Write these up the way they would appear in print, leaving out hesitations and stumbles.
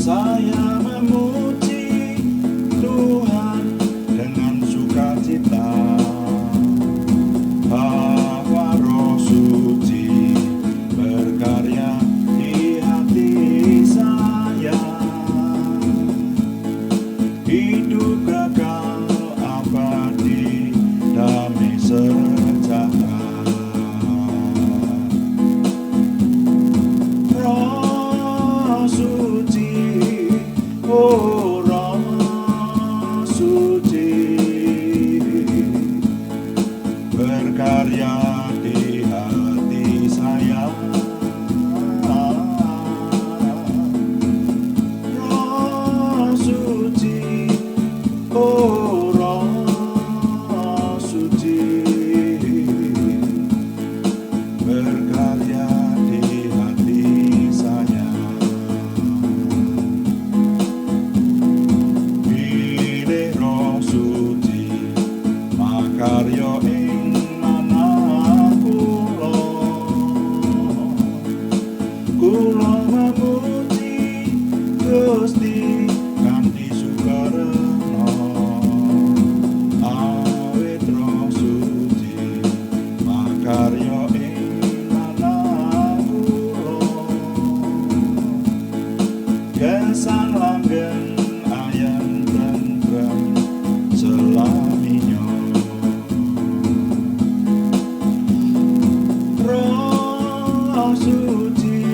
Saya memuji Tuhan dengan sukacita, bahwa Roh Suci berkarya di hati saya. Hidup kekal abadi, damai sejahtera. Roh Suci, oh Roh Suci, berkarya di hati saya. Roh Suci, oh Roh Suci, berkarya di hati saya. Pilih Roh Suci, makarya ing manah kula memuji Gusti kanthi sukarena. Awit Roh Suci, makarya ing manah kula, gesang langgeng ayem tentrem selaminya. Roh Suci,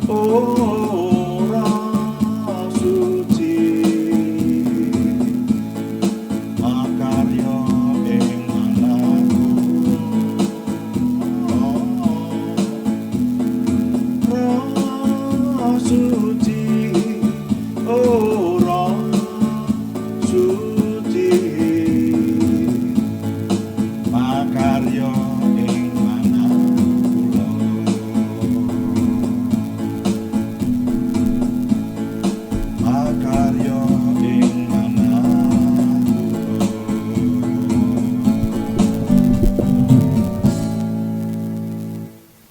oh Roh Suci, makarya ing manah kula. Roh Suci, oh Roh Suci, makarya ing manah kula. Makarya ing manah kula.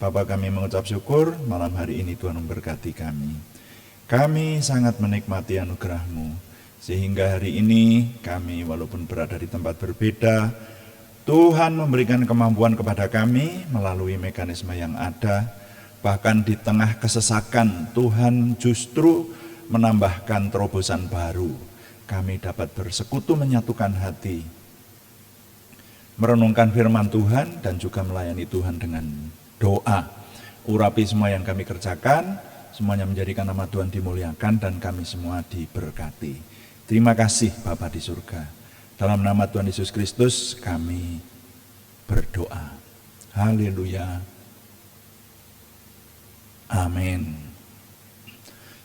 Bapa, kami mengucap syukur malam hari ini Tuhan memberkati kami. Kami sangat menikmati anugerah-Mu, sehingga hari ini kami walaupun berada di tempat berbeda, Tuhan memberikan kemampuan kepada kami melalui mekanisme yang ada. Bahkan di tengah kesesakan, Tuhan justru menambahkan terobosan baru. Kami dapat bersekutu menyatukan hati, merenungkan firman Tuhan dan juga melayani Tuhan dengan doa. Urapi semua yang kami kerjakan, semuanya menjadikan nama Tuhan dimuliakan dan kami semua diberkati. Terima kasih Bapa di surga. Dalam nama Tuhan Yesus Kristus kami berdoa. Haleluya. Amin.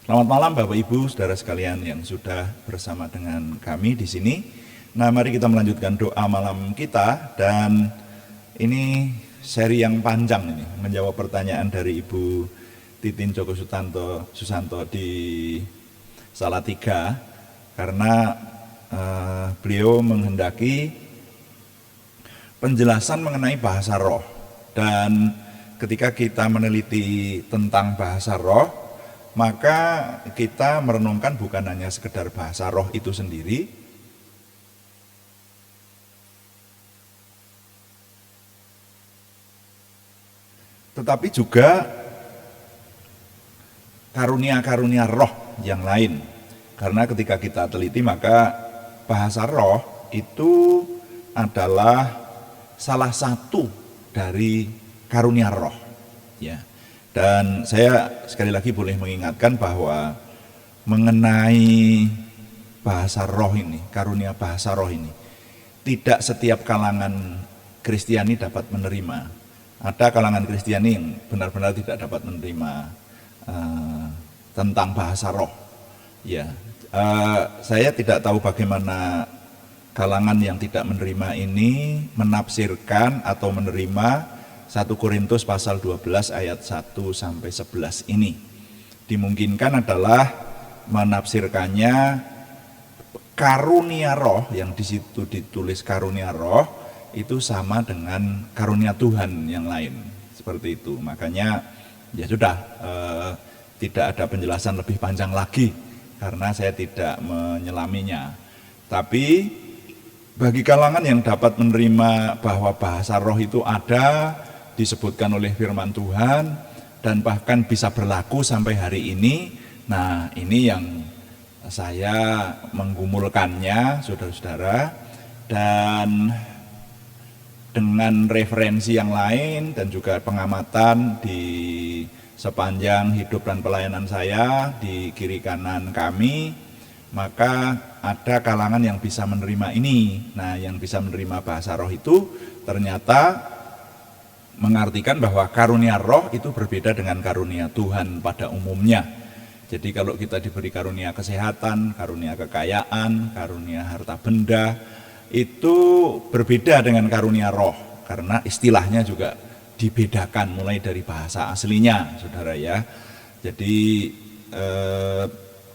Selamat malam Bapak Ibu, saudara sekalian yang sudah bersama dengan kami di sini. Nah, mari kita melanjutkan doa malam kita, dan ini seri yang panjang ini, menjawab pertanyaan dari Ibu Titin Joko Susanto di Salatiga, karena beliau menghendaki penjelasan mengenai bahasa roh. Dan ketika kita meneliti tentang bahasa roh, maka kita merenungkan bukan hanya sekedar bahasa roh itu sendiri, tetapi juga karunia-karunia roh yang lain. Karena ketika kita teliti, maka bahasa roh itu adalah salah satu dari karunia roh, ya. Dan saya sekali lagi boleh mengingatkan bahwa mengenai bahasa roh ini, karunia bahasa roh ini, tidak setiap kalangan Kristiani dapat menerima. Ada kalangan Kristiani yang benar-benar tidak dapat menerima tentang bahasa roh. Ya, saya tidak tahu bagaimana kalangan yang tidak menerima ini menafsirkan atau menerima 1 Korintus pasal 12 ayat 1 sampai 11 ini. Dimungkinkan adalah menafsirkannya karunia roh, yang di situ ditulis karunia roh itu sama dengan karunia Tuhan yang lain, seperti itu. Makanya ya sudah, tidak ada penjelasan lebih panjang lagi karena saya tidak menyelaminya. Tapi bagi kalangan yang dapat menerima bahwa bahasa roh itu ada, disebutkan oleh firman Tuhan, dan bahkan bisa berlaku sampai hari ini, nah ini yang saya menggumulkannya, saudara-saudara, dan dengan referensi yang lain dan juga pengamatan di sepanjang hidup dan pelayanan saya di kiri kanan kami, maka ada kalangan yang bisa menerima ini. Nah, yang bisa menerima bahasa roh itu ternyata mengartikan bahwa karunia roh itu berbeda dengan karunia Tuhan pada umumnya. Jadi kalau kita diberi karunia kesehatan, karunia kekayaan, karunia harta benda, itu berbeda dengan karunia roh, karena istilahnya juga dibedakan mulai dari bahasa aslinya, saudara ya. Jadi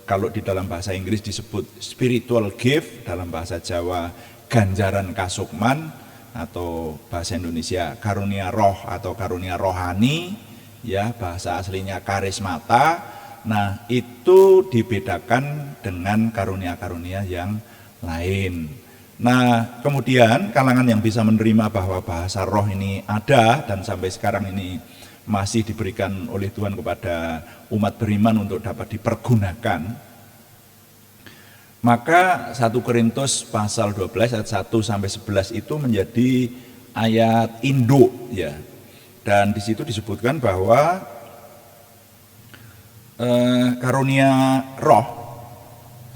kalau di dalam bahasa Inggris disebut spiritual gift, dalam bahasa Jawa ganjaran kasukman, atau bahasa Indonesia karunia roh atau karunia rohani, ya bahasa aslinya karismata. Nah, itu dibedakan dengan karunia-karunia yang lain. Nah, kemudian kalangan yang bisa menerima bahwa bahasa roh ini ada dan sampai sekarang ini masih diberikan oleh Tuhan kepada umat beriman untuk dapat dipergunakan, maka 1 Korintus pasal 12 ayat 1 sampai 11 itu menjadi ayat induk ya. Dan di situ disebutkan bahwa karunia roh,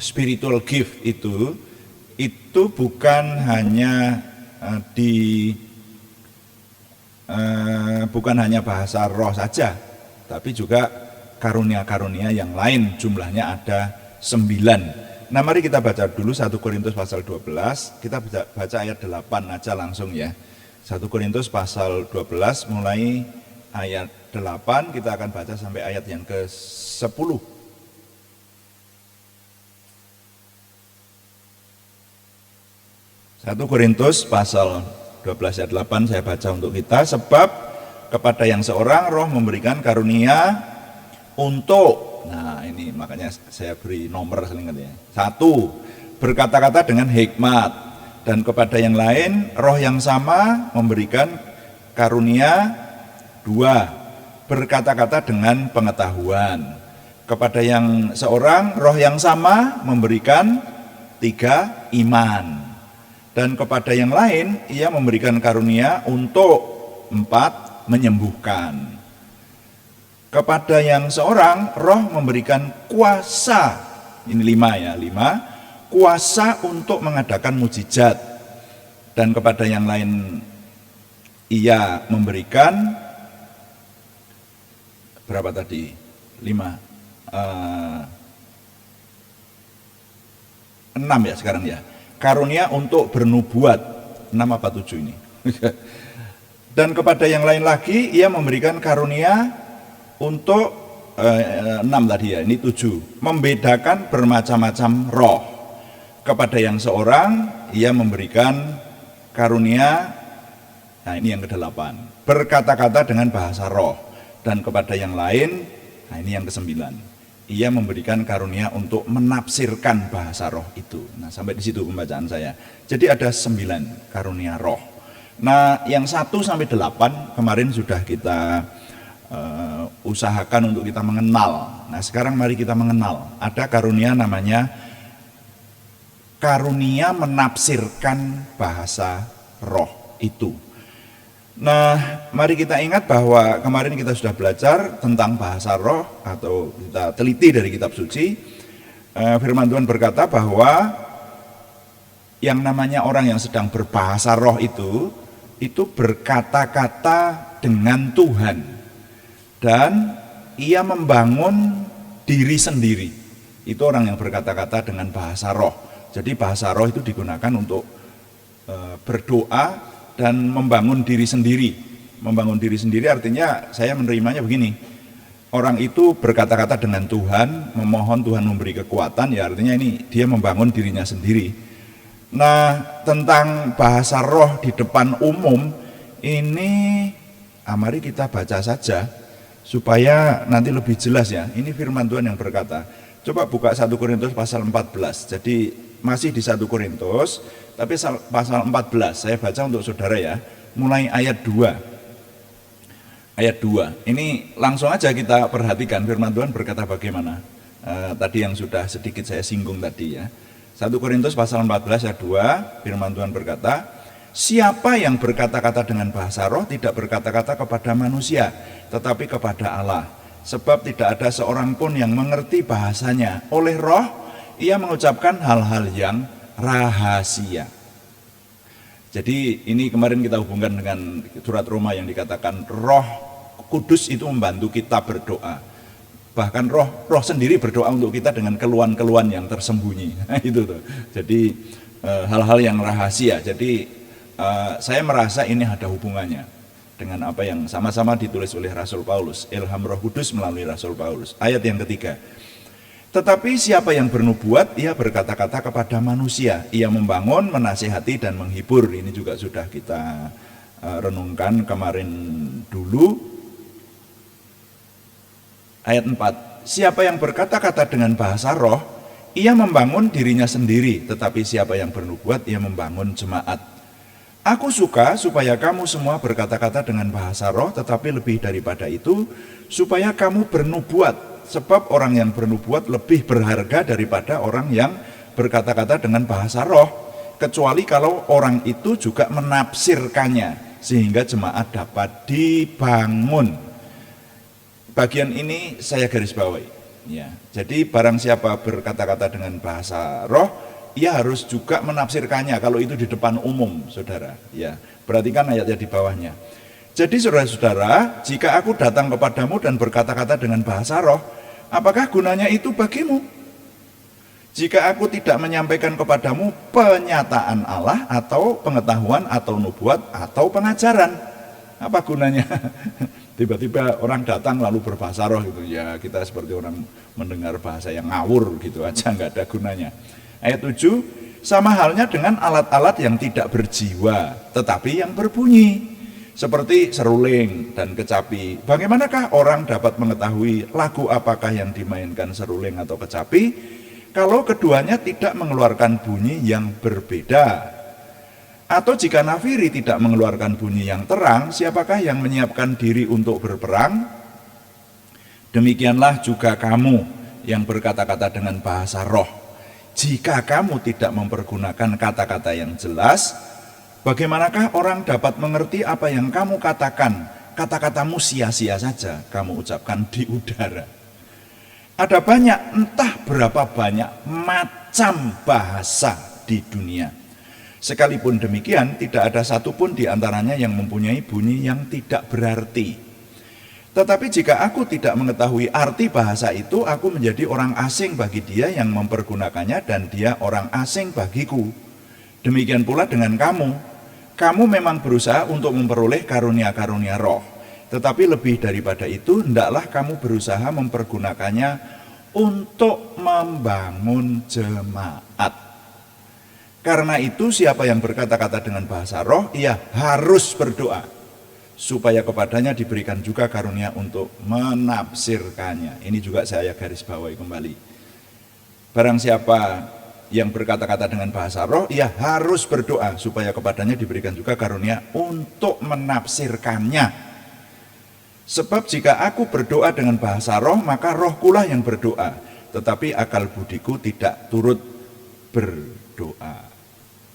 spiritual gift itu bukan hanya bukan hanya bahasa roh saja, tapi juga karunia-karunia yang lain, jumlahnya ada 9. Nah, mari kita baca dulu 1 Korintus pasal 12, kita baca ayat 8 aja langsung ya. 1 Korintus pasal 12 mulai ayat 8, kita akan baca sampai ayat yang ke-10. Satu Korintus pasal 12 ayat 8 saya baca untuk kita. Sebab kepada yang seorang roh memberikan karunia untuk, nah ini makanya saya beri nomor selingatnya. 1, berkata-kata dengan hikmat, dan kepada yang lain roh yang sama memberikan karunia. 2, berkata-kata dengan pengetahuan. Kepada yang seorang roh yang sama memberikan. 3, iman. Dan kepada yang lain ia memberikan karunia untuk. 4, menyembuhkan. Kepada yang seorang roh memberikan kuasa. Ini 5 ya, 5, kuasa untuk mengadakan mukjizat. Dan kepada yang lain ia memberikan berapa tadi? 5, 6 ya sekarang ya. Karunia untuk bernubuat. 6 apa 7 ini? Dan kepada yang lain lagi ia memberikan karunia untuk 6 tadi ya, ini 7. Membedakan bermacam-macam roh. Kepada yang seorang ia memberikan karunia, nah ini yang ke-8, berkata-kata dengan bahasa roh. Dan kepada yang lain, nah ini yang ke-9, ia memberikan karunia untuk menafsirkan bahasa roh itu. Nah, sampai di situ pembacaan saya. Jadi ada 9 karunia roh. Nah, yang 1 sampai 8 kemarin sudah kita usahakan untuk kita mengenal. Nah, sekarang mari kita mengenal. Ada karunia namanya karunia menafsirkan bahasa roh itu. Nah, mari kita ingat bahwa kemarin kita sudah belajar tentang bahasa roh, atau kita teliti dari kitab suci. Firman Tuhan berkata bahwa yang namanya orang yang sedang berbahasa roh itu berkata-kata dengan Tuhan, dan ia membangun diri sendiri. Itu orang yang berkata-kata dengan bahasa roh. Jadi bahasa roh itu digunakan untuk berdoa dan membangun diri sendiri. Membangun diri sendiri artinya saya menerimanya begini. Orang itu berkata-kata dengan Tuhan, memohon Tuhan memberi kekuatan, ya artinya ini dia membangun dirinya sendiri. Nah, tentang bahasa roh di depan umum ini, mari kita baca saja supaya nanti lebih jelas ya. Ini firman Tuhan yang berkata. Coba buka 1 Korintus pasal 14. Jadi masih di 1 Korintus, tapi pasal 14. Saya baca untuk saudara ya. Mulai ayat 2. Ayat 2. Ini langsung aja kita perhatikan firman Tuhan berkata bagaimana. Tadi yang sudah sedikit saya singgung tadi ya. 1 Korintus pasal 14 ayat 2, firman Tuhan berkata, siapa yang berkata-kata dengan bahasa roh tidak berkata-kata kepada manusia, tetapi kepada Allah. Sebab tidak ada seorang pun yang mengerti bahasanya. Oleh roh, ia mengucapkan hal-hal yang rahasia. Jadi ini kemarin kita hubungkan dengan surat Roma yang dikatakan Roh Kudus itu membantu kita berdoa. Bahkan roh sendiri berdoa untuk kita dengan keluhan-keluhan yang tersembunyi. Itu tuh. Jadi hal-hal yang rahasia. Jadi saya merasa ini ada hubungannya dengan apa yang sama-sama ditulis oleh Rasul Paulus, ilham Roh Kudus melalui Rasul Paulus. Ayat yang ketiga. Tetapi siapa yang bernubuat, ia berkata-kata kepada manusia. Ia membangun, menasihati, dan menghibur. Ini juga sudah kita renungkan kemarin dulu. Ayat 4. Siapa yang berkata-kata dengan bahasa roh, ia membangun dirinya sendiri. Tetapi siapa yang bernubuat, ia membangun jemaat. Aku suka supaya kamu semua berkata-kata dengan bahasa roh, tetapi lebih daripada itu, supaya kamu bernubuat. Sebab orang yang bernubuat lebih berharga daripada orang yang berkata-kata dengan bahasa roh, kecuali kalau orang itu juga menafsirkannya, sehingga jemaat dapat dibangun. Bagian ini saya garis bawahi. Ya, jadi barang siapa berkata-kata dengan bahasa roh, ia harus juga menafsirkannya kalau itu di depan umum, saudara. Ya, perhatikan ayatnya di bawahnya. Jadi saudara-saudara, jika aku datang kepadamu dan berkata-kata dengan bahasa roh, apakah gunanya itu bagimu? Jika aku tidak menyampaikan kepadamu penyataan Allah atau pengetahuan atau nubuat atau pengajaran, apa gunanya? Tiba-tiba orang datang lalu berbahasa roh gitu ya, kita seperti orang mendengar bahasa yang ngawur gitu aja, nggak ada gunanya. Ayat 7, sama halnya dengan alat-alat yang tidak berjiwa tetapi yang berbunyi, seperti seruling dan kecapi. Bagaimanakah orang dapat mengetahui lagu apakah yang dimainkan seruling atau kecapi kalau keduanya tidak mengeluarkan bunyi yang berbeda? Atau jika nafiri tidak mengeluarkan bunyi yang terang, siapakah yang menyiapkan diri untuk berperang? Demikianlah juga kamu yang berkata-kata dengan bahasa roh. Jika kamu tidak mempergunakan kata-kata yang jelas, bagaimanakah orang dapat mengerti apa yang kamu katakan? Kata-katamu sia-sia saja kamu ucapkan di udara. Ada banyak, entah berapa banyak macam bahasa di dunia. Sekalipun demikian, tidak ada satupun di antaranya yang mempunyai bunyi yang tidak berarti. Tetapi jika aku tidak mengetahui arti bahasa itu, aku menjadi orang asing bagi dia yang mempergunakannya dan dia orang asing bagiku. Demikian pula dengan kamu. Kamu memang berusaha untuk memperoleh karunia-karunia roh. Tetapi lebih daripada itu, hendaklah kamu berusaha mempergunakannya untuk membangun jemaat. Karena itu siapa yang berkata-kata dengan bahasa roh, ia harus berdoa, supaya kepadanya diberikan juga karunia untuk menafsirkannya. Ini juga saya garis bawahi kembali. Barang siapa yang berkata-kata dengan bahasa roh, ia harus berdoa, supaya kepadanya diberikan juga karunia untuk menafsirkannya. Sebab jika aku berdoa dengan bahasa roh, maka rohkulah yang berdoa, tetapi akal budiku tidak turut berdoa.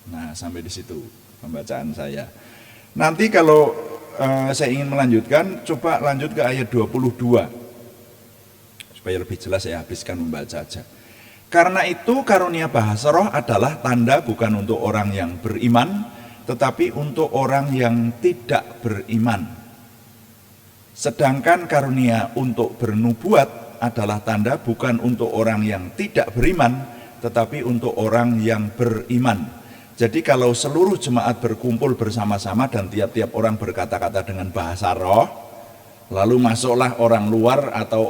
Nah, sampai di situ pembacaan saya. Nanti kalau saya ingin melanjutkan, coba lanjut ke ayat 22. Supaya lebih jelas saya habiskan membaca aja. Karena itu karunia bahasa roh adalah tanda bukan untuk orang yang beriman, tetapi untuk orang yang tidak beriman. Sedangkan karunia untuk bernubuat adalah tanda bukan untuk orang yang tidak beriman, tetapi untuk orang yang beriman. Jadi kalau seluruh jemaat berkumpul bersama-sama dan tiap-tiap orang berkata-kata dengan bahasa roh, lalu masuklah orang luar atau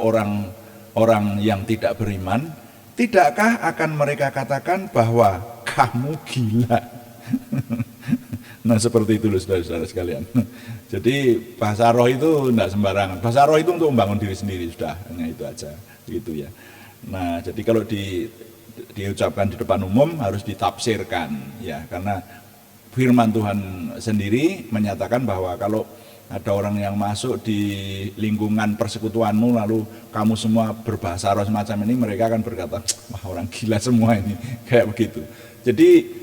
orang yang tidak beriman, tidakkah akan mereka katakan bahwa kamu gila? Nah, seperti itu loh saudara-saudara sekalian. Jadi bahasa roh itu tidak sembarangan. Bahasa roh itu untuk membangun diri sendiri, sudah, hanya itu aja, gitu ya. Nah, jadi kalau diucapkan di depan umum harus ditafsirkan ya, karena firman Tuhan sendiri menyatakan bahwa kalau ada orang yang masuk di lingkungan persekutuanmu lalu kamu semua berbahasa roh semacam ini, mereka akan berkata, wah orang gila semua ini, kayak begitu. Jadi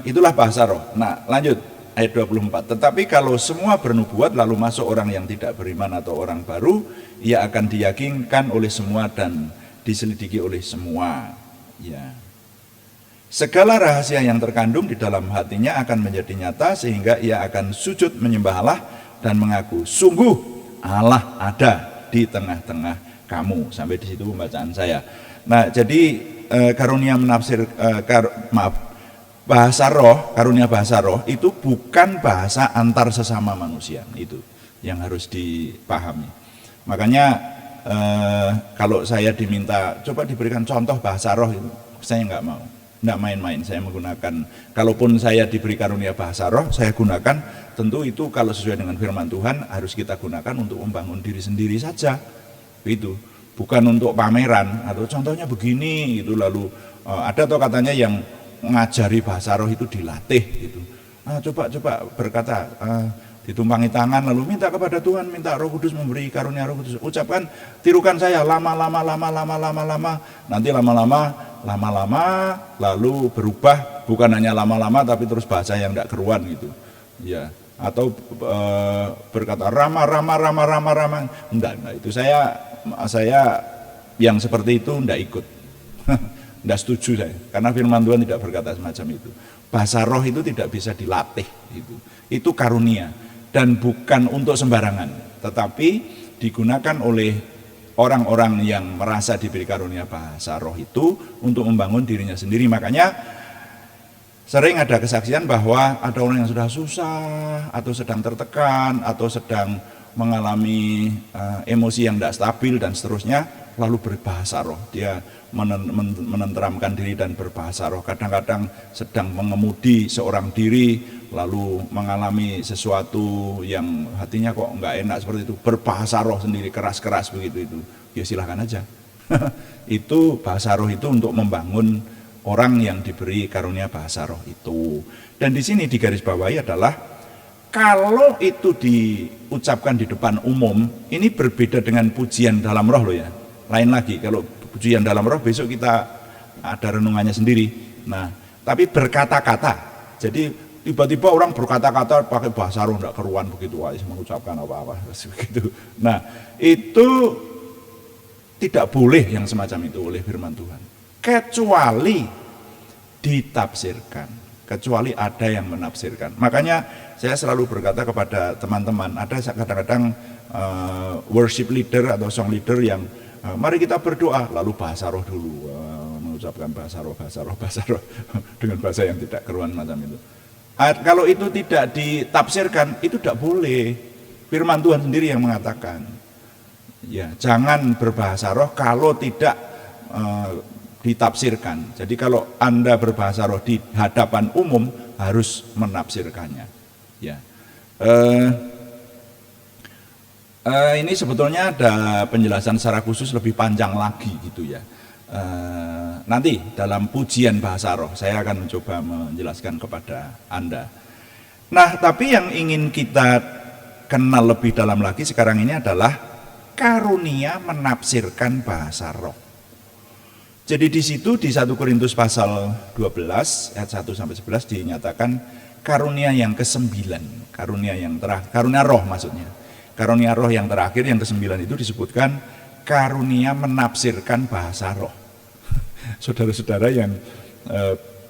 itulah bahasa roh. Nah, lanjut ayat 24. Tetapi kalau semua bernubuat lalu masuk orang yang tidak beriman atau orang baru, ia akan diyakinkan oleh semua dan diselidiki oleh semua. Ya. Segala rahasia yang terkandung di dalam hatinya akan menjadi nyata sehingga ia akan sujud menyembah Allah dan mengaku, sungguh Allah ada di tengah-tengah kamu. Sampai di situ pembacaan saya. Nah, jadi karunia menafsir bahasa roh, karunia bahasa roh itu bukan bahasa antar sesama manusia, itu yang harus dipahami. Makanya kalau saya diminta coba diberikan contoh bahasa roh itu, saya nggak mau, nggak main-main. Saya menggunakan, kalaupun saya diberi karunia bahasa roh, saya gunakan tentu itu kalau sesuai dengan firman Tuhan harus kita gunakan untuk membangun diri sendiri saja, itu bukan untuk pameran atau contohnya begini itu. Lalu ada atau katanya yang ngajari bahasa roh itu dilatih gitu. Coba berkata, ditumpangi tangan lalu minta kepada Tuhan, minta Roh Kudus memberi karunia Roh Kudus. Ucapkan, tirukan saya lama, nanti lama-lama lalu berubah, bukan hanya lama-lama tapi terus bahasa yang tidak keruan gitu. Ya, atau berkata rama. Enggak, itu saya yang seperti itu enggak ikut. Tidak setuju saya, karena firman Tuhan tidak berkata semacam itu. Bahasa roh itu tidak bisa dilatih, itu karunia dan bukan untuk sembarangan, tetapi digunakan oleh orang-orang yang merasa diberi karunia bahasa roh itu untuk membangun dirinya sendiri. Makanya sering ada kesaksian bahwa ada orang yang sudah susah atau sedang tertekan atau sedang mengalami emosi yang tidak stabil dan seterusnya, lalu berbahasa roh. Dia menenteramkan diri dan berbahasa roh. Kadang-kadang sedang mengemudi seorang diri lalu mengalami sesuatu yang hatinya kok nggak enak seperti itu, berbahasa roh sendiri keras-keras begitu itu. Ya silahkan aja. Itu bahasa roh itu untuk membangun orang yang diberi karunia bahasa roh itu. Dan di sini digarisbawahi adalah kalau itu diucapkan di depan umum, ini berbeda dengan pujian dalam roh loh ya. Lain lagi, kalau pujian dalam roh besok kita ada renungannya sendiri. Nah, tapi berkata-kata. Jadi tiba-tiba orang berkata-kata pakai bahasa roh enggak keruan begitu, mengucapkan apa-apa begitu. Nah, itu tidak boleh yang semacam itu oleh firman Tuhan. Kecuali ditafsirkan, kecuali ada yang menafsirkan. Makanya saya selalu berkata kepada teman-teman, ada kadang-kadang worship leader atau song leader yang mari kita berdoa, lalu bahasa roh dulu, mengucapkan bahasa roh dengan bahasa yang tidak keruan macam itu. Kalau itu tidak ditafsirkan, itu tidak boleh. Firman Tuhan sendiri yang mengatakan, ya jangan berbahasa roh kalau tidak ditafsirkan. Jadi kalau Anda berbahasa roh di hadapan umum harus menafsirkannya. Ya. Ini sebetulnya ada penjelasan secara khusus lebih panjang lagi gitu ya. Nanti dalam pujian bahasa roh saya akan mencoba menjelaskan kepada Anda. Nah, tapi yang ingin kita kenal lebih dalam lagi sekarang ini adalah karunia menafsirkan bahasa roh. Jadi di situ di 1 Korintus pasal 12 ayat 1 sampai 11 dinyatakan karunia yang ke-9, karunia yang terakhir, karunia roh maksudnya. Karunia roh yang terakhir yang ke-9 itu disebutkan karunia menafsirkan bahasa roh. Saudara-saudara yang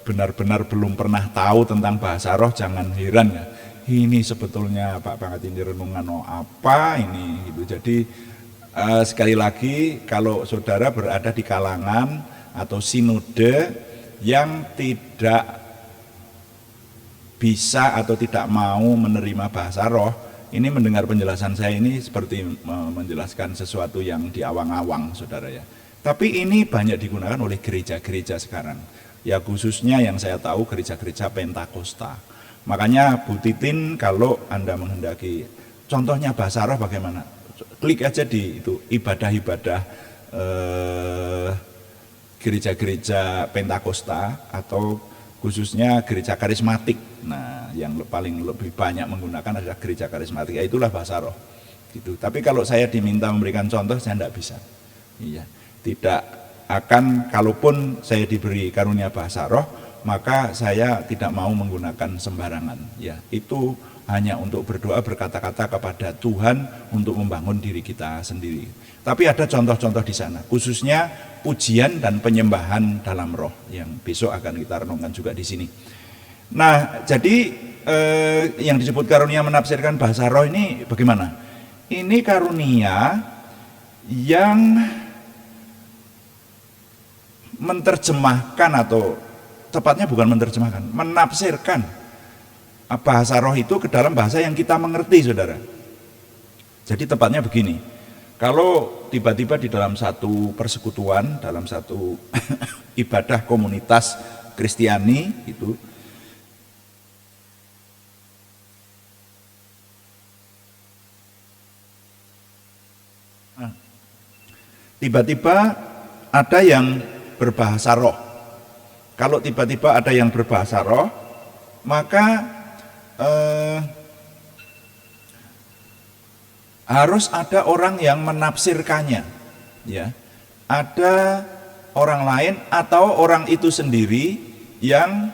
benar-benar belum pernah tahu tentang bahasa roh jangan heran ya. Ini sebetulnya Pak Banget ini renungan apa ini gitu. Jadi sekali lagi kalau saudara berada di kalangan atau sinode yang tidak bisa atau tidak mau menerima bahasa roh, ini mendengar penjelasan saya ini seperti menjelaskan sesuatu yang diawang-awang saudara ya. Tapi ini banyak digunakan oleh gereja-gereja sekarang. Ya khususnya yang saya tahu gereja-gereja Pentakosta. Makanya Bu Titin kalau Anda menghendaki contohnya bahasa roh bagaimana? Klik aja di itu ibadah-ibadah gereja-gereja Pentakosta atau khususnya gereja karismatik. Nah, yang paling lebih banyak menggunakan adalah gereja karismatik, itulah bahasa roh. Gitu. Tapi kalau saya diminta memberikan contoh, saya tidak bisa. Iya, tidak akan, kalaupun saya diberi karunia bahasa roh, maka saya tidak mau menggunakan sembarangan. Ya, itu hanya untuk berdoa, berkata-kata kepada Tuhan untuk membangun diri kita sendiri. Tapi ada contoh-contoh di sana, khususnya pujian dan penyembahan dalam roh yang besok akan kita renungkan juga di sini. Nah, jadi yang disebut karunia menafsirkan bahasa roh ini bagaimana? Ini karunia yang menerjemahkan, atau tepatnya bukan menerjemahkan, menafsirkan bahasa roh itu ke dalam bahasa yang kita mengerti, saudara. Jadi tepatnya begini, kalau tiba-tiba di dalam satu persekutuan, dalam satu ibadah komunitas Kristiani itu, tiba-tiba ada yang berbahasa roh. Kalau tiba-tiba ada yang berbahasa roh, maka harus ada orang yang menafsirkannya, ya. Ada orang lain atau orang itu sendiri yang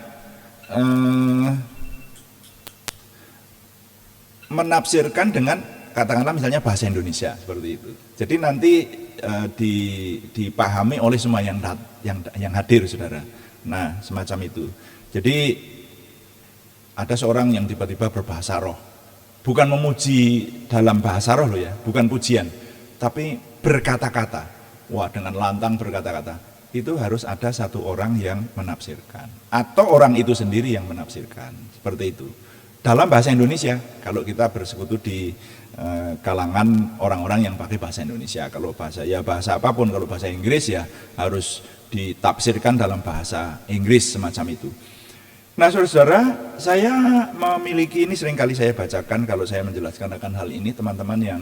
menafsirkan dengan, katakanlah misalnya bahasa Indonesia seperti itu. Jadi nanti dipahami oleh semua yang hadir, saudara. Nah, semacam itu. Jadi ada seorang yang tiba-tiba berbahasa roh, bukan memuji dalam bahasa roh loh ya, bukan pujian, tapi berkata-kata. Wah, dengan lantang berkata-kata. Itu harus ada satu orang yang menafsirkan, atau orang itu sendiri yang menafsirkan, seperti itu. Dalam bahasa Indonesia, kalau kita bersekutu di kalangan orang-orang yang pakai bahasa Indonesia, kalau bahasa apapun, kalau bahasa Inggris ya harus ditafsirkan dalam bahasa Inggris, semacam itu. Nah, saudara, saya memiliki ini, seringkali saya bacakan kalau saya menjelaskan akan hal ini. Teman-teman yang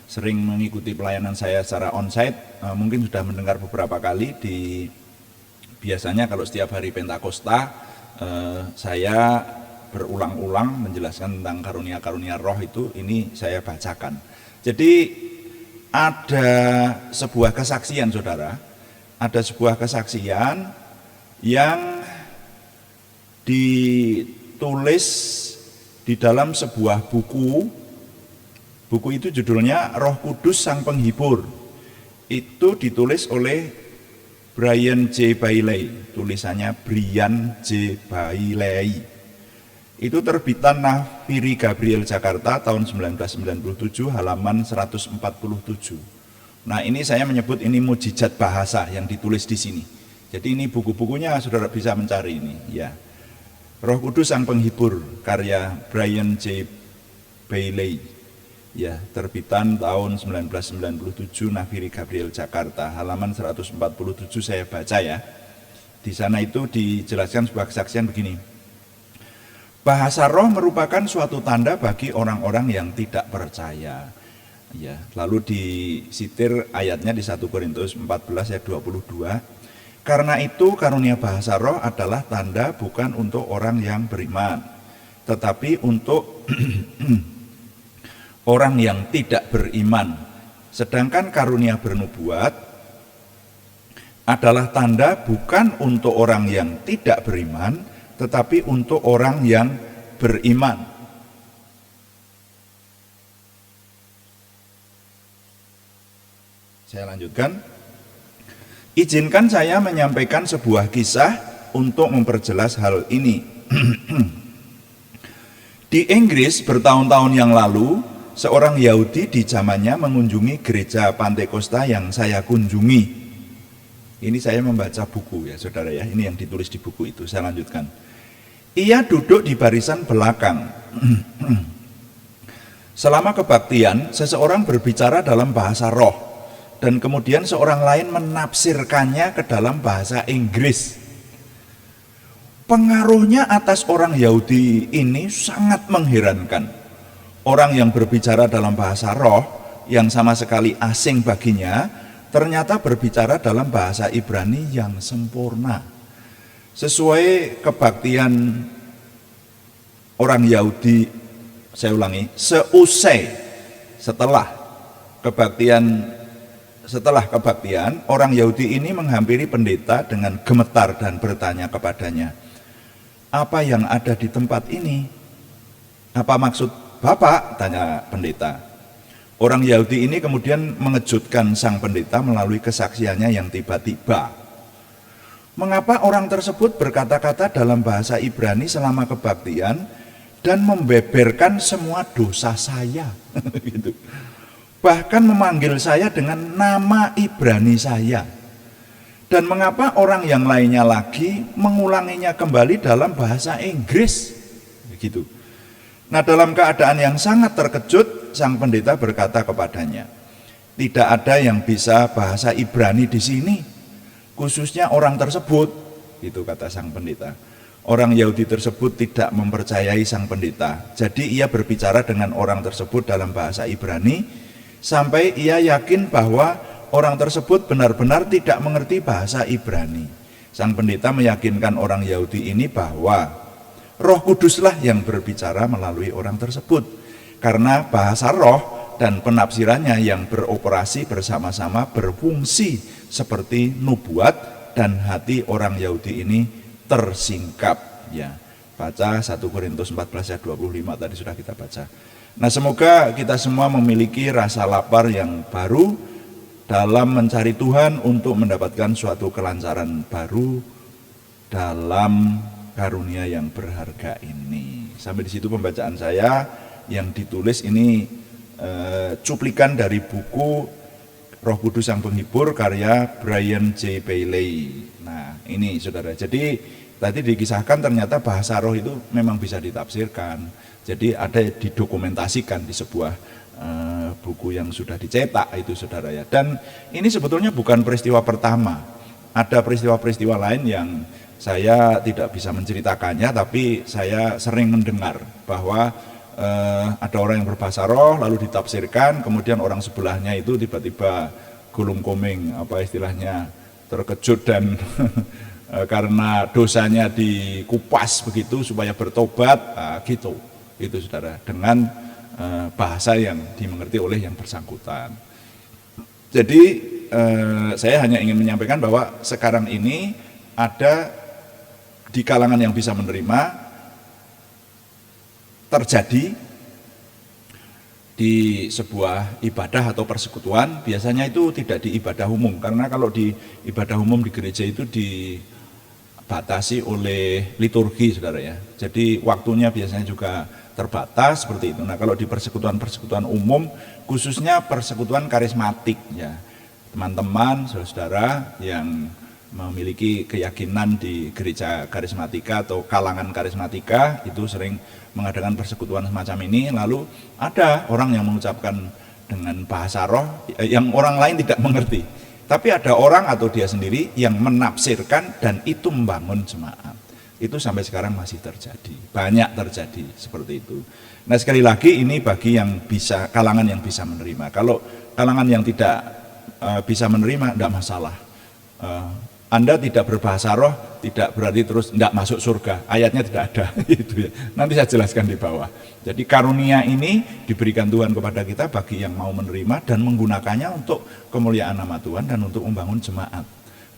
sering mengikuti pelayanan saya secara onsite mungkin sudah mendengar beberapa kali. Biasanya kalau setiap hari Pentakosta saya berulang-ulang menjelaskan tentang karunia-karunia roh itu, ini saya bacakan. Jadi ada sebuah kesaksian, saudara, ada sebuah kesaksian yang ditulis di dalam sebuah buku. Buku itu judulnya Roh Kudus Sang Penghibur. Itu ditulis oleh Brian J. Bailey, tulisannya Brian J. Bailey. Itu terbitan Nafiri Gabriel Jakarta tahun 1997, halaman 147. Nah, ini saya menyebut ini mujizat bahasa yang ditulis di sini. Jadi ini buku-bukunya, saudara bisa mencari ini, ya. Roh Kudus Sang Penghibur, karya Brian J. Bailey, ya, terbitan tahun 1997, Nafiri Gabriel Jakarta, halaman 147. Saya baca ya. Di sana itu dijelaskan sebuah kesaksian begini. Bahasa roh merupakan suatu tanda bagi orang-orang yang tidak percaya. Ya, lalu disitir ayatnya di 1 Korintus 14 ayat 22. Karena itu karunia bahasa roh adalah tanda bukan untuk orang yang beriman, tetapi untuk orang yang tidak beriman. Sedangkan karunia bernubuat adalah tanda bukan untuk orang yang tidak beriman, tetapi untuk orang yang beriman. Saya lanjutkan. Izinkan saya menyampaikan sebuah kisah untuk memperjelas hal ini. Di Inggris bertahun-tahun yang lalu, seorang Yahudi di zamannya mengunjungi gereja Pantekosta yang saya kunjungi. Ini saya membaca buku ya, saudara ya. Ini yang ditulis di buku itu. Saya lanjutkan. Ia duduk di barisan belakang. Selama kebaktian, seseorang berbicara dalam bahasa roh. Dan kemudian seorang lain menafsirkannya ke dalam bahasa Inggris. Pengaruhnya atas orang Yahudi ini sangat mengherankan. Orang yang berbicara dalam bahasa roh, yang sama sekali asing baginya, ternyata berbicara dalam bahasa Ibrani yang sempurna. Sesuai kebaktian orang Yahudi, saya ulangi, setelah kebaktian, orang Yahudi ini menghampiri pendeta dengan gemetar dan bertanya kepadanya, "Apa yang ada di tempat ini? Apa maksud Bapak?" tanya pendeta. Orang Yahudi ini kemudian mengejutkan sang pendeta melalui kesaksiannya yang tiba-tiba. Mengapa orang tersebut berkata-kata dalam bahasa Ibrani selama kebaktian dan membeberkan semua dosa saya? Gitu. Bahkan memanggil saya dengan nama Ibrani saya. Dan mengapa orang yang lainnya lagi mengulanginya kembali dalam bahasa Inggris? Begitu. Nah, dalam keadaan yang sangat terkejut, sang pendeta berkata kepadanya, "Tidak ada yang bisa bahasa Ibrani di sini, khususnya orang tersebut." Itu kata sang pendeta. Orang Yahudi tersebut tidak mempercayai sang pendeta. Jadi ia berbicara dengan orang tersebut dalam bahasa Ibrani sampai ia yakin bahwa orang tersebut benar-benar tidak mengerti bahasa Ibrani. Sang pendeta meyakinkan orang Yahudi ini bahwa Roh Kuduslah yang berbicara melalui orang tersebut, karena bahasa roh dan penafsirannya yang beroperasi bersama-sama berfungsi seperti nubuat, dan hati orang Yahudi ini tersingkap. Ya, baca 1 Korintus 14 ayat 25 tadi sudah kita baca. Nah, semoga kita semua memiliki rasa lapar yang baru dalam mencari Tuhan untuk mendapatkan suatu kelancaran baru dalam karunia yang berharga ini. Sampai di situ pembacaan saya yang ditulis ini cuplikan dari buku Roh Kudus Sang Penghibur karya Brian J. Bailey. Nah, ini saudara. Jadi tadi dikisahkan ternyata bahasa roh itu memang bisa ditafsirkan. Jadi ada didokumentasikan di sebuah buku yang sudah dicetak itu saudara ya. Dan ini sebetulnya bukan peristiwa pertama. Ada peristiwa-peristiwa lain yang saya tidak bisa menceritakannya, tapi saya sering mendengar bahwa ada orang yang berbahasa roh lalu ditafsirkan, kemudian orang sebelahnya itu tiba-tiba gulung komeng, apa istilahnya, terkejut dan karena dosanya dikupas begitu supaya bertobat, gitu. Itu saudara, dengan bahasa yang dimengerti oleh yang bersangkutan. Jadi saya hanya ingin menyampaikan bahwa sekarang ini ada di kalangan yang bisa menerima terjadi di sebuah ibadah atau persekutuan, biasanya itu tidak di ibadah umum, karena kalau di ibadah umum di gereja itu dibatasi oleh liturgi saudara ya, jadi waktunya biasanya juga terbatas seperti itu. Nah, kalau di persekutuan-persekutuan umum, khususnya persekutuan karismatik ya, teman-teman saudara yang memiliki keyakinan di gereja karismatika atau kalangan karismatika itu sering mengadakan persekutuan semacam ini. Lalu ada orang yang mengucapkan dengan bahasa roh yang orang lain tidak mengerti, tapi ada orang atau dia sendiri yang menafsirkan dan itu membangun jemaat. Itu sampai sekarang masih terjadi, banyak terjadi seperti itu. Nah, sekali lagi ini bagi yang bisa, kalangan yang bisa menerima. Kalau kalangan yang tidak bisa menerima, tidak masalah. Anda tidak berbahasa roh tidak berarti terus tidak masuk surga, ayatnya tidak ada. Itu ya. Nanti saya jelaskan di bawah. Jadi karunia ini diberikan Tuhan kepada kita bagi yang mau menerima dan menggunakannya untuk kemuliaan nama Tuhan dan untuk membangun jemaat.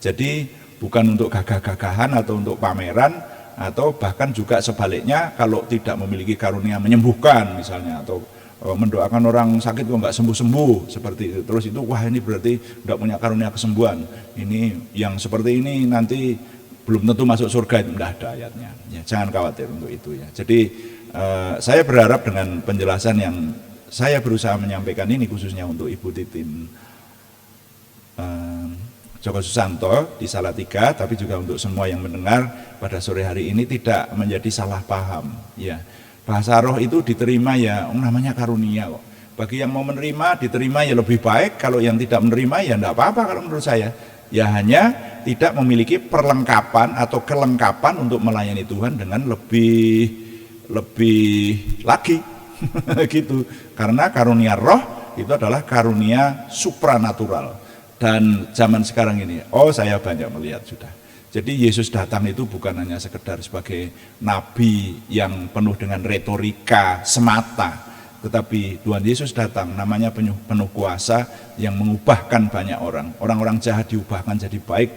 Jadi bukan untuk gagah-gagahan atau untuk pameran, atau bahkan juga sebaliknya, kalau tidak memiliki karunia menyembuhkan misalnya, atau mendoakan orang sakit kok nggak sembuh-sembuh seperti itu, terus itu wah ini berarti nggak punya karunia kesembuhan, ini yang seperti ini nanti belum tentu masuk surga, itu tidak ada ayatnya ya, jangan khawatir untuk itu ya. Jadi saya berharap dengan penjelasan yang saya berusaha menyampaikan ini khususnya untuk Ibu Titin Joko Susanto di Salatiga, tapi juga untuk semua yang mendengar pada sore hari ini tidak menjadi salah paham ya. Bahasa roh itu diterima ya, namanya karunia kok. Bagi yang mau menerima, diterima ya lebih baik. Kalau yang tidak menerima ya enggak apa-apa kalau menurut saya. Ya hanya tidak memiliki perlengkapan atau kelengkapan untuk melayani Tuhan dengan lebih lagi gitu. Karena karunia roh itu adalah karunia supranatural. Dan zaman sekarang ini, oh saya banyak melihat sudah. Jadi Yesus datang itu bukan hanya sekedar sebagai nabi yang penuh dengan retorika semata, tetapi Tuhan Yesus datang namanya penuh kuasa yang mengubahkan banyak orang. Orang-orang jahat diubahkan jadi baik.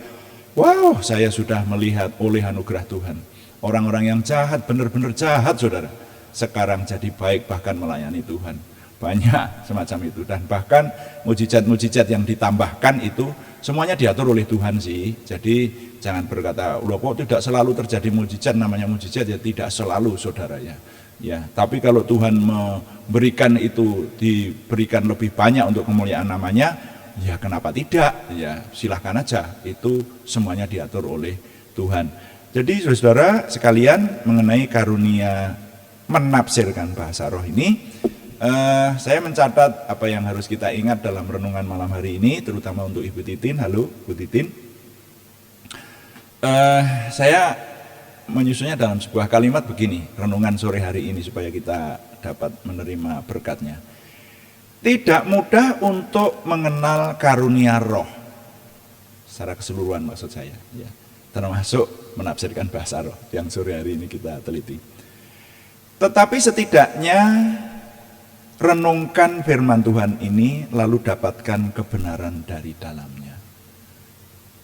Wow, saya sudah melihat oleh anugerah Tuhan. Orang-orang yang jahat, benar-benar jahat saudara, sekarang jadi baik bahkan melayani Tuhan. Banyak semacam itu, dan bahkan mujizat-mujizat yang ditambahkan itu semuanya diatur oleh Tuhan sih. Jadi jangan berkata, loh kok tidak selalu terjadi mujizat, namanya mujizat ya tidak selalu saudara ya. Ya, tapi kalau Tuhan memberikan itu, diberikan lebih banyak untuk kemuliaan namanya, ya kenapa tidak? Ya silahkan aja, itu semuanya diatur oleh Tuhan. Jadi saudara sekalian, mengenai karunia menafsirkan bahasa roh ini, saya mencatat apa yang harus kita ingat dalam renungan malam hari ini, terutama untuk Ibu Titin. Halo Bu Titin. Saya menyusunnya dalam sebuah kalimat begini, renungan sore hari ini supaya kita dapat menerima berkatnya. Tidak mudah untuk mengenal karunia roh secara keseluruhan maksud saya, ya, termasuk menafsirkan bahasa roh yang sore hari ini kita teliti. Tetapi setidaknya renungkan firman Tuhan ini, lalu dapatkan kebenaran dari dalamnya.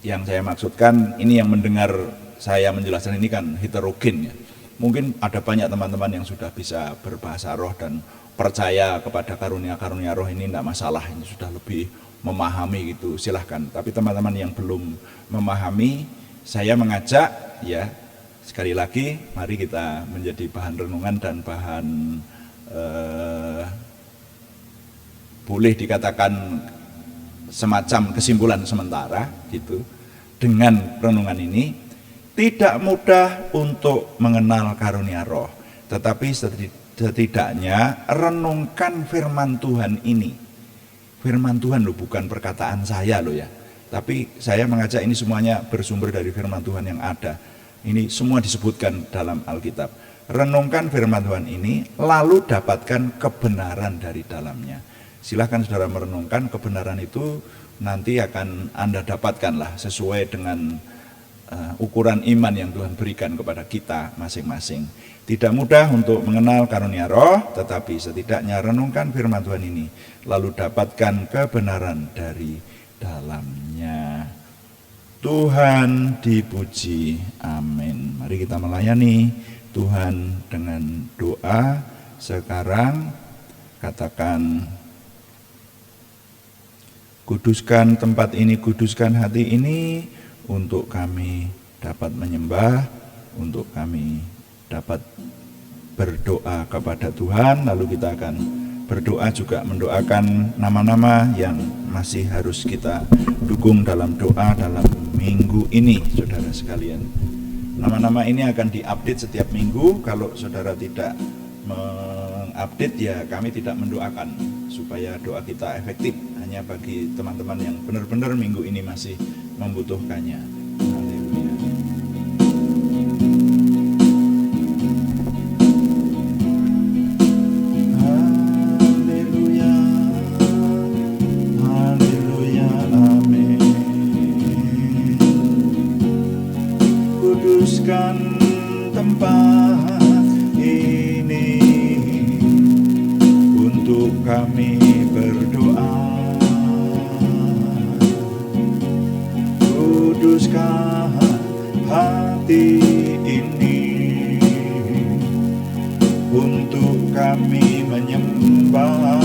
Yang saya maksudkan, ini yang mendengar saya menjelaskan ini kan heterogen ya. Mungkin ada banyak teman-teman yang sudah bisa berbahasa roh dan percaya kepada karunia-karunia roh ini, tidak masalah, ini sudah lebih memahami gitu, silahkan. Tapi teman-teman yang belum memahami, saya mengajak ya, sekali lagi mari kita menjadi bahan renungan dan bahan boleh dikatakan semacam kesimpulan sementara gitu. Dengan renungan ini tidak mudah untuk mengenal karunia roh, tetapi setidaknya renungkan firman Tuhan ini. Firman Tuhan loh, bukan perkataan saya loh ya, tapi saya mengajak ini semuanya bersumber dari firman Tuhan yang ada. Ini semua disebutkan dalam Alkitab. Renungkan firman Tuhan ini, lalu dapatkan kebenaran dari dalamnya. Silahkan saudara merenungkan, kebenaran itu nanti akan Anda dapatkanlah sesuai dengan ukuran iman yang Tuhan berikan kepada kita masing-masing. Tidak mudah untuk mengenal karunia roh, tetapi setidaknya renungkan firman Tuhan ini, lalu dapatkan kebenaran dari dalamnya. Tuhan dipuji, amin. Mari kita melayani Tuhan dengan doa sekarang. Katakan, kuduskan tempat ini, kuduskan hati ini, untuk kami dapat menyembah, untuk kami dapat berdoa kepada Tuhan. Lalu kita akan berdoa juga mendoakan nama-nama yang masih harus kita dukung dalam doa dalam minggu ini, saudara sekalian. Nama-nama ini akan diupdate setiap minggu. Kalau saudara tidak mengupdate, ya kami tidak mendoakan supaya doa kita efektif. Hanya bagi teman-teman yang benar-benar minggu ini masih membutuhkannya. Haleluya. Haleluya. Haleluya. Amin. Kuduskan tempat ini, untuk kami berdoa. Kuduskan hati ini, untuk kami menyembah.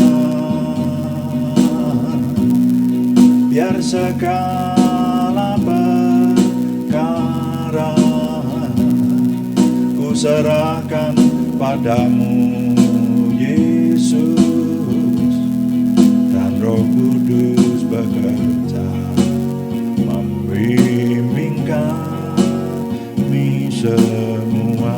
Biar segala perkara ku serahkan padamu, Yesus, dan Roh Kudus bekerja membimbing kami semua.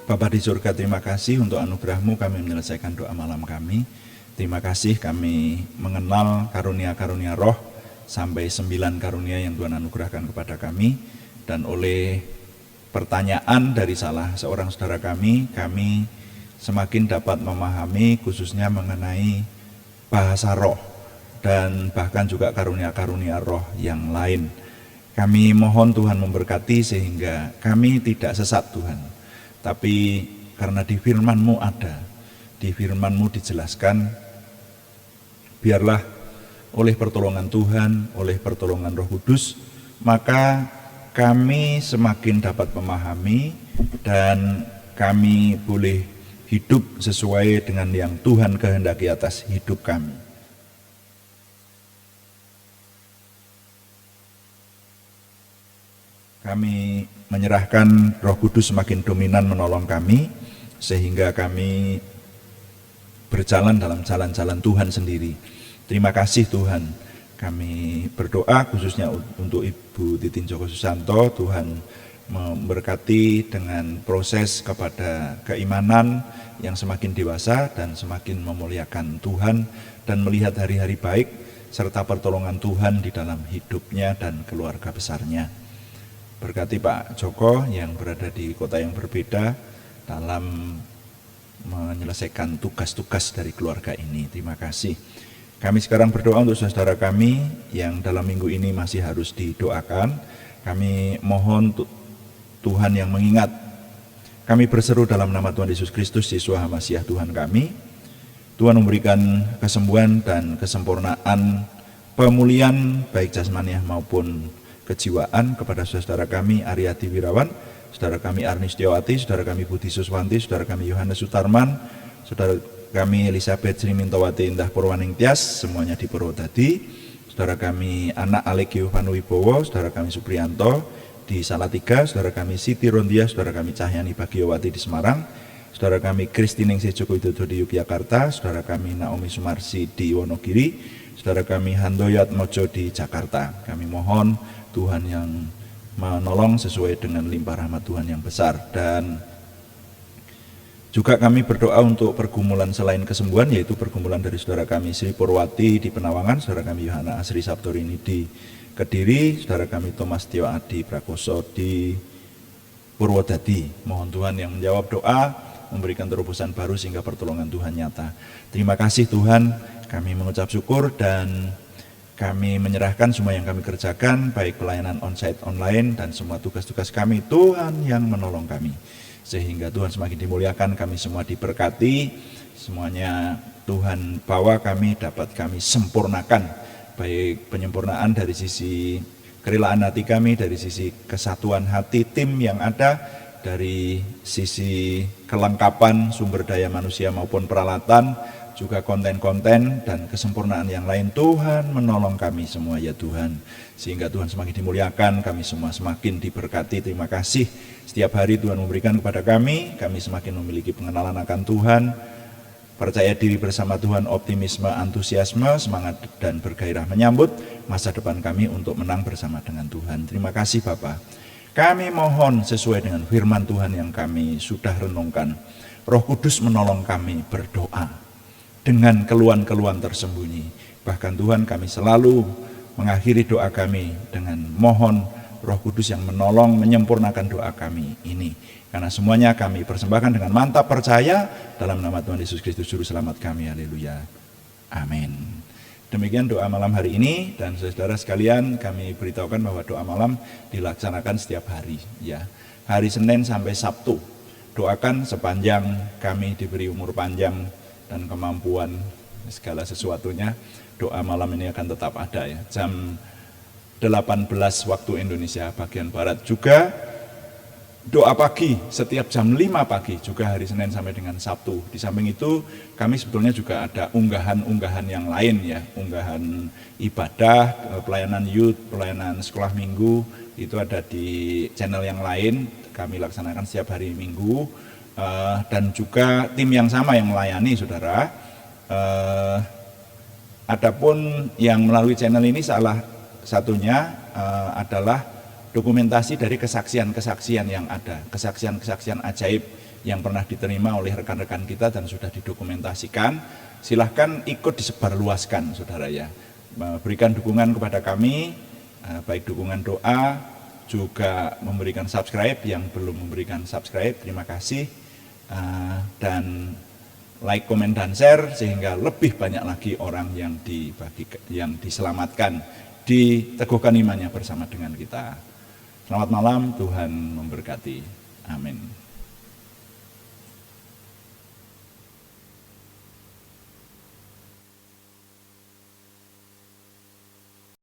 Bapa di surga, terima kasih untuk anugerah-Mu kami menyelesaikan doa malam kami. Terima kasih kami mengenal karunia-karunia roh sampai 9 karunia yang Tuhan anugerahkan kepada kami, dan oleh pertanyaan dari salah seorang saudara kami semakin dapat memahami khususnya mengenai bahasa roh dan bahkan juga karunia-karunia roh yang lain. Kami mohon Tuhan memberkati sehingga kami tidak sesat Tuhan, tapi karena di firman-Mu ada, di firman-Mu dijelaskan, biarlah oleh pertolongan Tuhan, oleh pertolongan Roh Kudus, maka kami semakin dapat memahami dan kami boleh hidup sesuai dengan yang Tuhan kehendaki atas hidup kami. Kami menyerahkan Roh Kudus semakin dominan menolong kami, sehingga kami berjalan dalam jalan-jalan Tuhan sendiri. Terima kasih Tuhan. Kami berdoa khususnya untuk Ibu Titin Joko Susanto, Tuhan memberkati dengan proses kepada keimanan yang semakin dewasa dan semakin memuliakan Tuhan dan melihat hari-hari baik serta pertolongan Tuhan di dalam hidupnya dan keluarga besarnya. Berkati Pak Joko yang berada di kota yang berbeda dalam menyelesaikan tugas-tugas dari keluarga ini. Terima kasih. Kami sekarang berdoa untuk saudara kami yang dalam minggu ini masih harus didoakan. Kami mohon Tuhan yang mengingat. Kami berseru dalam nama Tuhan Yesus Kristus, Yesua HaMasiah Tuhan kami. Tuhan memberikan kesembuhan dan kesempurnaan pemulihan baik jasmaniah maupun kejiwaan kepada saudara kami Aryati Wirawan, saudara kami Arni Setiawati, saudara kami Budi Suswanti, saudara kami Yohanes Sutarman, saudara kami Elizabeth Sri Mintowati Indah Purwaning Tias, semuanya di Purwodadi, saudara kami anak Alek Yovanu Wibowo, saudara kami Supriyanto di Salatiga, saudara kami Siti Rondia, saudara kami Cahyani Bagiowati di Semarang, saudara kami Kristiningsih Joko Widodo di Yogyakarta, saudara kami Naomi Sumarsi di Wonogiri, saudara kami Handoyat Mojo di Jakarta. Kami mohon Tuhan yang menolong sesuai dengan limpah rahmat Tuhan yang besar. Dan juga kami berdoa untuk pergumulan selain kesembuhan, yaitu pergumulan dari saudara kami Sri Purwati di Penawangan, saudara kami Yohana Asri Sabtorini di Kediri, saudara kami Thomas Tio Adi Prakoso di Purwodadi. Mohon Tuhan yang menjawab doa, memberikan terobosan baru sehingga pertolongan Tuhan nyata. Terima kasih Tuhan, kami mengucap syukur dan kami menyerahkan semua yang kami kerjakan, baik pelayanan onsite online dan semua tugas-tugas kami, Tuhan yang menolong kami. Sehingga Tuhan semakin dimuliakan, kami semua diberkati, semuanya Tuhan bawa kami, dapat kami sempurnakan, baik penyempurnaan dari sisi kerelaan hati kami, dari sisi kesatuan hati tim yang ada, dari sisi kelengkapan sumber daya manusia maupun peralatan, juga konten-konten dan kesempurnaan yang lain. Tuhan menolong kami semua ya Tuhan, sehingga Tuhan semakin dimuliakan, kami semua semakin diberkati. Terima kasih setiap hari Tuhan memberikan kepada kami semakin memiliki pengenalan akan Tuhan, percaya diri bersama Tuhan, optimisme, antusiasme, semangat dan bergairah menyambut masa depan kami untuk menang bersama dengan Tuhan. Terima kasih Bapa. Kami mohon sesuai dengan firman Tuhan yang kami sudah renungkan, Roh Kudus menolong kami berdoa dengan keluhan-keluhan tersembunyi. Bahkan Tuhan, kami selalu mengakhiri doa kami dengan mohon Roh Kudus yang menolong menyempurnakan doa kami ini. Karena semuanya kami persembahkan dengan mantap percaya dalam nama Tuhan Yesus Kristus Juru Selamat kami. Haleluya. Amin. Demikian doa malam hari ini, dan saudara sekalian kami beritahukan bahwa doa malam dilaksanakan setiap hari, ya. Hari Senin sampai Sabtu. Doakan sepanjang kami diberi umur panjang dan kemampuan segala sesuatunya, doa malam ini akan tetap ada ya. Jam 18 waktu Indonesia bagian Barat. Juga doa pagi setiap jam 5 pagi juga hari Senin sampai dengan Sabtu. Di samping itu kami sebetulnya juga ada unggahan-unggahan yang lain ya, unggahan ibadah, pelayanan youth, pelayanan sekolah minggu, itu ada di channel yang lain, kami laksanakan setiap hari Minggu. Dan juga tim yang sama yang melayani saudara. Adapun yang melalui channel ini salah satunya adalah dokumentasi dari kesaksian-kesaksian yang ada, kesaksian-kesaksian ajaib yang pernah diterima oleh rekan-rekan kita dan sudah didokumentasikan. Silahkan ikut disebarluaskan, saudara ya. Berikan dukungan kepada kami, baik dukungan doa, juga memberikan subscribe. Yang belum memberikan subscribe, terima kasih. Dan like, komen, dan share sehingga lebih banyak lagi orang yang diselamatkan, diteguhkan imannya bersama dengan kita. Selamat malam, Tuhan memberkati. Amin.